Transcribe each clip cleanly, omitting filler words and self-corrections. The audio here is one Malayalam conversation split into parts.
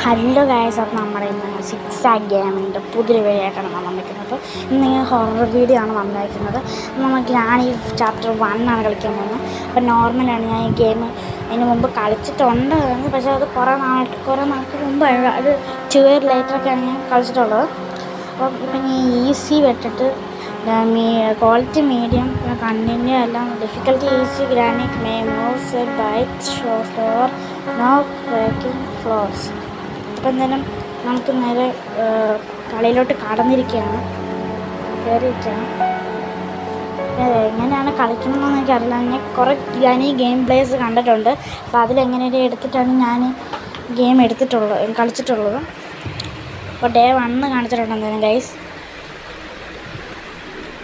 ഹലോ ഗായ്സ്, അപ്പോൾ നമ്മുടെ ഇന്ന് സിക്സാക് ഗെയിമിൻ്റെ പുതിയൊരു വീഡിയോ ആയിട്ടാണ് നമ്മൾ വന്നിരിക്കുന്നത്. അപ്പോൾ ഇന്ന് ഹൊറർ വീഡിയോ ആണ് വന്നിരിക്കുന്നത്. നമ്മൾ ഗ്രാനി ചാപ്റ്റർ 1 ആണ് കളിക്കാൻ പോകുന്നത്. അപ്പോൾ നോർമലാണ്. ഞാൻ ഈ ഗെയിം അതിന് മുമ്പ് കളിച്ചിട്ടുണ്ടായിരുന്നു, പക്ഷേ അത് കുറേ നാൾക്ക് മുമ്പ്, അത് 2 ഇയർ ലേറ്ററൊക്കെയാണ് ഞാൻ കളിച്ചിട്ടുള്ളത്. അപ്പോൾ ഇപ്പം ഞാൻ ഈസി വെച്ചിട്ട് ക്വാളിറ്റി മീഡിയം, കണ്ടിന്യൂ എല്ലാം, ഡിഫിക്കൽട്ടി ഈസി, ഗ്രാനിക് may moves bite shore no breaking floors. അപ്പോൾ എന്തായാലും നമുക്ക് നേരെ കളിയിലോട്ട് കടന്നിരിക്കുകയാണ്, കയറിയിരിക്കുകയാണ്. എങ്ങനെയാണ് കളിക്കണമെന്ന് എനിക്കറിയില്ല. ഞാൻ ഈ ഗെയിം പ്ലേസ് കണ്ടിട്ടുണ്ട്. അപ്പോൾ അതിലെങ്ങനെയൊക്കെ എടുത്തിട്ടാണ് ഞാൻ ഗെയിം കളിച്ചിട്ടുള്ളത്. അപ്പോൾ ഡേ 1 കാണിച്ചിട്ടുണ്ട് എന്തായാലും ഗൈസ്.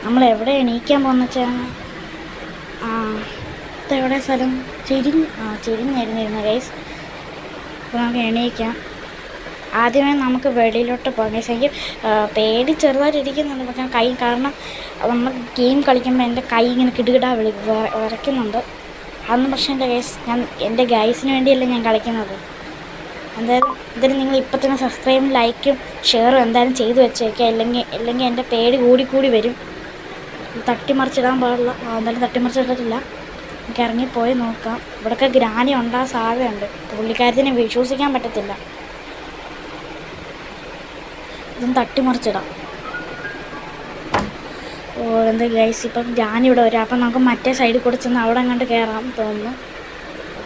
നമ്മൾ എവിടെ എണീക്കാൻ പോകുന്ന വെച്ചാൽ ഇതെവിടെ സ്ഥലം ചെരിഞ്ഞിരുന്നിരുന്നു ഗൈസ്. അപ്പോൾ നമുക്ക് എണീക്കാം. ആദ്യമേ നമുക്ക് വെളിയിലോട്ട് പോകാം ഗൈസ്. എനിക്ക് പേടി ചെറുതായിട്ട് ഇരിക്കുന്നുണ്ട്, പക്ഷേ കാരണം നമ്മൾ ഗെയിം കളിക്കുമ്പോൾ എൻ്റെ കൈ ഇങ്ങനെ കിടുകിടാ വിറയ്ക്കുന്നുണ്ട്. അതൊന്നും പക്ഷേ എൻ്റെ ഗൈസിന് വേണ്ടിയല്ല ഞാൻ കളിക്കുന്നത്. എന്തായാലും നിങ്ങൾ ഇപ്പം തന്നെ സബ്സ്ക്രൈബും ലൈക്കും ഷെയറും എന്തായാലും ചെയ്തു വെച്ചേക്കുക. അല്ലെങ്കിൽ എൻ്റെ പേടി കൂടി വരും. തട്ടിമറിച്ചിടാൻ പാടില്ല. എന്തായാലും തട്ടിമറിച്ചിട്ടില്ല. നമുക്ക് ഇറങ്ങിപ്പോയി നോക്കാം. ഇവിടെയൊക്കെ ഗ്രാനി ഉണ്ടാകാൻ സാധ്യതയുണ്ട്. പുള്ളിക്കാരത്തിനെ വിശ്വസിക്കാൻ പറ്റത്തില്ല. ഇതും തട്ടിമറിച്ചിടാം. എന്താ ഗൈസ്, ഇപ്പം ഗ്രാനി ഇവിടെ വരാം. അപ്പം നമുക്ക് മറ്റേ സൈഡിൽ കൂടെ ചെന്ന് അവിടെ അങ്ങോട്ട് കയറാൻ തോന്നുന്നു.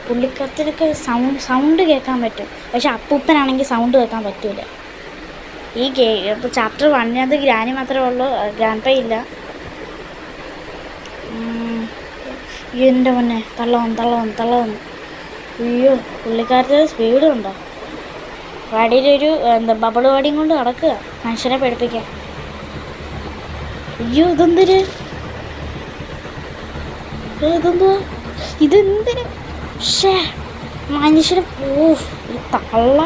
പുള്ളിക്കത്തിനൊക്കെ സൗണ്ട് കേൾക്കാൻ പറ്റും, പക്ഷെ അപ്പൂപ്പനാണെങ്കിൽ സൗണ്ട് കേൾക്കാൻ പറ്റില്ല. ഈ ഇപ്പോൾ ചാപ്റ്റർ 1 ഗ്രാനി മാത്രമേ ഉള്ളൂ, ഗ്രാൻഡ് പേ ഇല്ല. എൻ്റെ മുന്നേ തള്ളവന്ന്. അയ്യോ, പുള്ളിക്കാരത്തെ സ്പീഡുണ്ടോ? വടിയിലൊരു ബബിൾ വടിയും കൊണ്ട് നടക്കുക മനുഷ്യനെ പേടിപ്പിക്കാൻ. അയ്യോ, ഇതെന്തിന് മനുഷ്യനെ തള്ള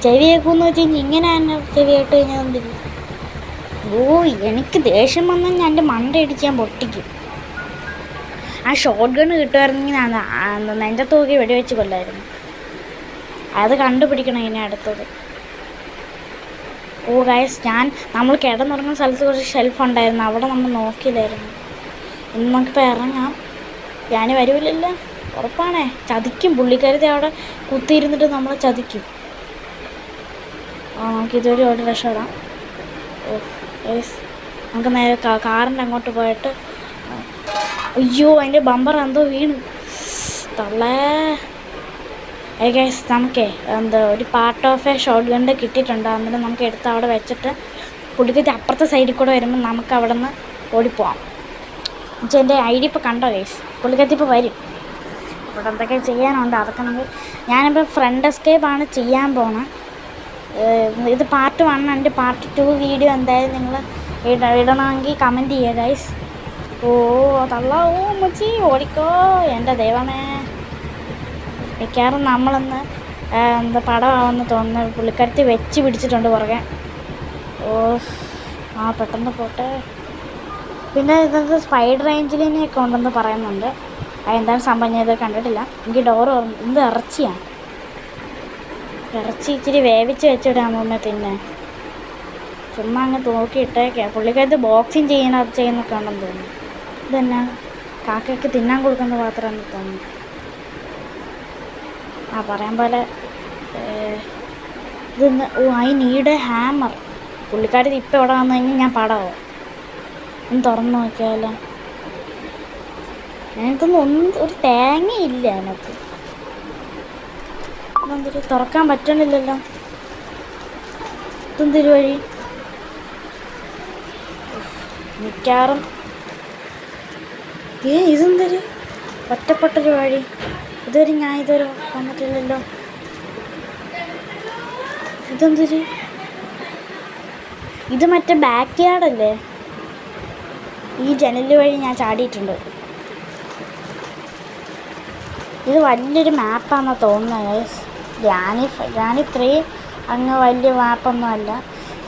ചെവിയേക്കൂന്ന് വെച്ച് കഴിഞ്ഞാൽ ഇങ്ങനെ തന്നെ ചെവിയായിട്ട് കഴിഞ്ഞാൽ എന്തിന്? എനിക്ക് ദേഷ്യം വന്നാൽ ഞാൻ എൻ്റെ മണ്ട ഇടിച്ച് ഞാൻ പൊട്ടിക്കും. ആ ഷോട്ട് ഗണ്ണ് കിട്ടുമായിരുന്നെങ്കിൽ നെഞ്ചത്ത് തൂക്കി വെടിവെച്ച് കൊല്ലായിരുന്നു. അത് കണ്ടുപിടിക്കണം ഇനി അടുത്തത്. ഗൈസ്, നമ്മൾ കിടന്നുറങ്ങുന്ന സ്ഥലത്ത് കുറച്ച് ഷെൽഫ് ഉണ്ടായിരുന്നു, അവിടെ നമ്മൾ നോക്കിയില്ലായിരുന്നു. ഇന്ന് നമുക്കിപ്പോൾ ഇറങ്ങാം. ഞാൻ വരൂലല്ലോ, ഉറപ്പാണേ. ചതിക്കും പുള്ളിക്കാരത്തെ, അവിടെ കുത്തിയിരുന്നിട്ട് നമ്മളെ ചതിക്കും. നമുക്കിതൊരു രക്ഷപ്പെടാം. ഗൈസ്, നമുക്ക് നേരെ കാറിൻ്റെ അങ്ങോട്ട് പോയിട്ട്, അയ്യോ അതിൻ്റെ ബമ്പർ എന്തോ വീണ് തള്ളേ. ഗൈസ്, നമുക്കേ ഒരു part of A shot gun കിട്ടിയിട്ടുണ്ട്. എന്നിട്ട് നമുക്ക് എടുത്ത് അവിടെ വെച്ചിട്ട് പുള്ളിക്കത്തി അപ്പുറത്തെ സൈഡിൽ കൂടെ വരുമ്പോൾ നമുക്ക് അവിടെ നിന്ന് ഓടിപ്പോവാം. എന്നുവെച്ചാൽ എൻ്റെ ID ഇപ്പോൾ കണ്ടോ ഗൈസ്, പുള്ളിക്കത്തി ഇപ്പോൾ വരും. ഇവിടെ എന്തൊക്കെ ചെയ്യാനുണ്ട് അതൊക്കെ ഞാനിപ്പോൾ ഫ്രണ്ട് എസ്കേപ്പാണ് ചെയ്യാൻ പോകുന്നത്. ഇത് പാർട്ട് 1 ഉണ്ട്. പാർട്ട് 2 വീഡിയോ എന്തായാലും നിങ്ങൾ ഇടണമെങ്കിൽ കമൻറ്റ് ചെയ്യുക ഗൈസ്. മച്ചി ഓടിക്കോ, എൻ്റെ ദൈവമേ. മിക്കവാറും നമ്മളൊന്ന് പടമാവെന്ന് തോന്നുന്നു. പുള്ളിക്കാരത്തി വെച്ച് പിടിച്ചിട്ടുണ്ട് പുറകെ. പെട്ടെന്ന് പോട്ടെ. പിന്നെ ഇതൊക്കെ സ്പൈഡർ ഏഞ്ചലിനെയൊക്കെ ഉണ്ടെന്ന് പറയുന്നുണ്ട്. അതെന്താണ് സംഭവം ഞാൻ ഇത് കണ്ടിട്ടില്ല. എനിക്ക് ഡോറ് എന്ത് ഇറച്ചി ഇച്ചിരി വേവിച്ച് വെച്ചിടാമോ തിന്നെ. ചുമ്മാ അങ്ങ് തൂക്കിയിട്ടേക്കാം. പുള്ളിക്കാരത്ത് ബോക്സിങ് ചെയ്യുന്നൊക്കെ ഉണ്ടെന്ന് തോന്നുന്നു. ഇതന്നെ കാക്കയ്ക്ക് തിന്നാൻ കൊടുക്കുന്ന പാത്രമെന്ന് തോന്നുന്നു. പറയാൻ പോലെ ഇതൊന്ന് ഐ നീഡ് എ ഹാമർ. പുള്ളിക്കാരത്തി ഇപ്പം ഇവിടെ വന്നു കഴിഞ്ഞാൽ ഞാൻ പടമോ ഒന്ന് തുറന്ന് നോക്കിയാലോ. എനിക്കൊന്നും ഒരു തേങ്ങയില്ല അതിനകത്ത്. ഇതെന്തൊരു തുറക്കാൻ പറ്റണില്ലല്ലോ. ഇതെന്തൊരു വഴി? മിക്കവാറും ഇതെന്തൊരു ഒറ്റപ്പെട്ടൊരു വഴി. ഞാൻ ഇതുവരെ വന്നിട്ടില്ലല്ലോ. ഇതെന്തൊരു? ഇത് മറ്റേ ബാക്ക് യാർഡല്ലേ? ഈ ജനല് വഴി ഞാൻ ചാടിയിട്ടുണ്ട്. ഇത് വലിയൊരു മാപ്പാണെന്ന് തോന്നുന്നത്. ഗ്രാനി 3 അങ്ങ് വലിയ മാപ്പൊന്നും അല്ല.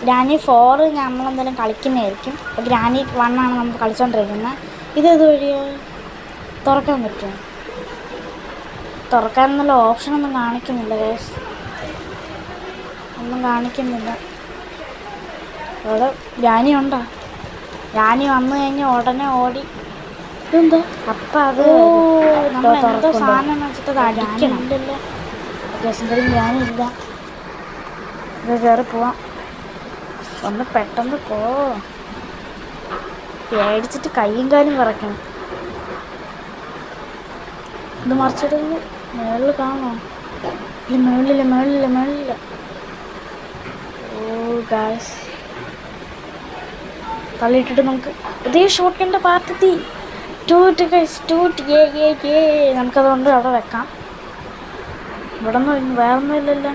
ഗ്രാനി 4 നമ്മളെന്തായാലും കളിക്കുന്നതായിരിക്കും. അപ്പോൾ ഗ്രാനി 1 ആണ് നമ്മൾ കളിച്ചുകൊണ്ടിരിക്കുന്നത്. ഇതേത് വഴിയാണ്? തുറക്കാൻ പറ്റുമോ? തുറക്കാനെന്നുള്ള ഓപ്ഷനൊന്നും കാണിക്കുന്നില്ല ഗൈസ്. ഒന്നും കാണിക്കുന്നില്ല. അവിടെ ഗ്രാനി ഉണ്ടോ? ഗ്രാനി വന്നു കഴിഞ്ഞാൽ ഉടനെ ഓടി. ഇതെന്താ? അപ്പം അത് നമ്മളെന്തോ സാധനം വെച്ചിട്ട് അത് അടിക്കണം. എന്തായാലും ഗ്രാനി ഇല്ല. ഇത് കയറി പോവാം. ഒന്ന് പെട്ടെന്ന് പോ. പേടിച്ചിട്ട് കയ്യും കാലും വിറക്കണം. ഇത് മറിച്ചിടുന്നു. മേളിൽ കാണോ? ഇല്ല, മേളിലില്ല. ഓ ഗായ്സ്, തള്ളിയിട്ടിട്ട് നമുക്ക് ഇതേ ഷോട്ടിൻ്റെ പാർട്ടി നമുക്കതുകൊണ്ട് അവിടെ വെക്കാം. ഇവിടെ ഒന്നും വേറൊന്നും ഇല്ലല്ലോ.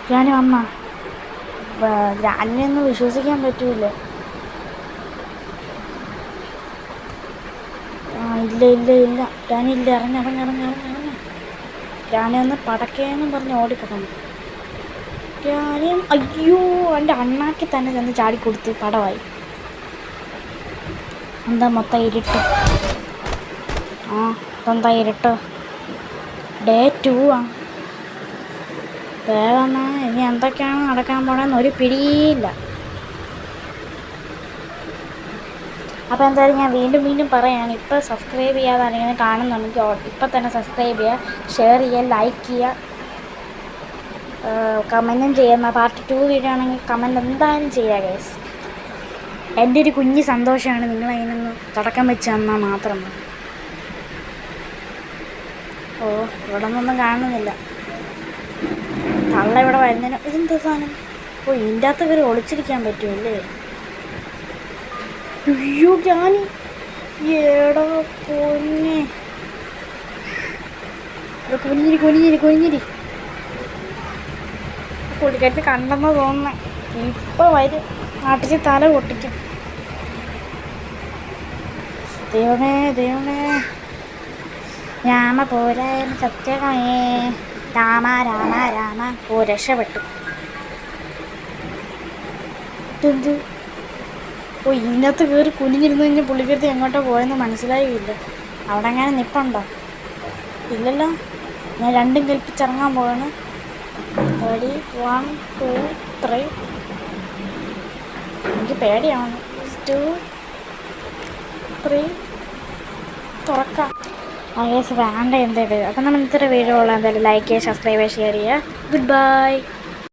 ഗ്രാനി വന്നാ? ഗ്രാനിയൊന്നും വിശ്വസിക്കാൻ പറ്റൂല. ഇല്ല ഗ്രാനി ഇല്ല. ഇറങ്ങി. ഗ്രാനി ഒന്ന് പടക്കേന്നും പറഞ്ഞ് ഓടിപ്പോണം. ഗ്രാനി അയ്യോ, എൻ്റെ അണ്ണാക്കി തന്നെ ചെന്ന് ചാടിക്കൊടുത്ത് പടമായി. എന്താ മൊത്തം ഇരുട്ട്? ഇതെന്താ ഇരുട്ട്? ഡേ 2 വേഗം ഇനി എന്തൊക്കെയാണ് നടക്കാൻ പോണെന്ന് ഒരു പിടിയില്ല. അപ്പോൾ എന്തായാലും ഞാൻ വീണ്ടും പറയുകയാണ്, ഇപ്പോൾ സബ്സ്ക്രൈബ് ചെയ്യാതെ ആരെങ്കിലും കാണുന്നുണ്ടെങ്കിൽ ഇപ്പം തന്നെ സബ്സ്ക്രൈബ് ചെയ്യുക, ഷെയർ ചെയ്യുക, ലൈക്ക് ചെയ്യുക, കമൻറ്റും ചെയ്യുന്ന പാർട്ട് 2 വീഡിയോ ആണെങ്കിൽ കമൻറ്റ് എന്തായാലും ചെയ്യുക ഗൈസ്. എൻ്റെ ഒരു കുഞ്ഞ് സന്തോഷമാണ് നിങ്ങളതിനൊന്ന് തുടക്കം വെച്ച് തന്നാൽ മാത്രം മതി. ഓ, ഇവിടെ നിന്നൊന്നും കാണുന്നില്ല. തള്ള ഇവിടെ വരുന്നതിന് ഇതെന്താ സാധനം? ഓ, ഇതിൻ്റെ അകത്ത് കയറി ഒളിച്ചിരിക്കാൻ പറ്റുമല്ലേ? അയ്യോ ഗ്രാനി, ഏടാ പൊന്നെ, കുനിഞ്ഞിരി. പുള്ളിക്കാരത്ത് കണ്ടെന്ന് തോന്നുന്നേ. ഇപ്പം വരും, നാട്ടിച്ച് തല പൊട്ടിക്കും. ദൈവമേ, രാമ പോരായെന്ന് സത്യമേ, രാമ ഓ രക്ഷപ്പെട്ടു. ഇതെന്ത്? ഓ, ഇതിനകത്ത് കയറി കുനിഞ്ഞിരുന്ന് കഴിഞ്ഞാൽ പുള്ളിക്കരുത്ത് എങ്ങോട്ടോ പോയെന്ന് മനസ്സിലായില്ല. അവിടെ എങ്ങനെ നിപ്പുണ്ടോ? ഇല്ലല്ലോ. ഞാൻ രണ്ടും കൽപ്പിച്ചിറങ്ങാൻ പോവാണ്. റെഡി, 1 2 3. എനിക്ക് പേടിയാണ്. 2 3 തുറക്കാം. വേണ്ട എന്തായാലും. അപ്പം നമ്മൾ ഇന്നത്തെ വീഡിയോ ഉള്ള എന്തായാലും ലൈക്ക് ചെയ്യുക, സബ്സ്ക്രൈബ് ചെയ്യുക, ഷെയർ ചെയ്യുക. Good bye.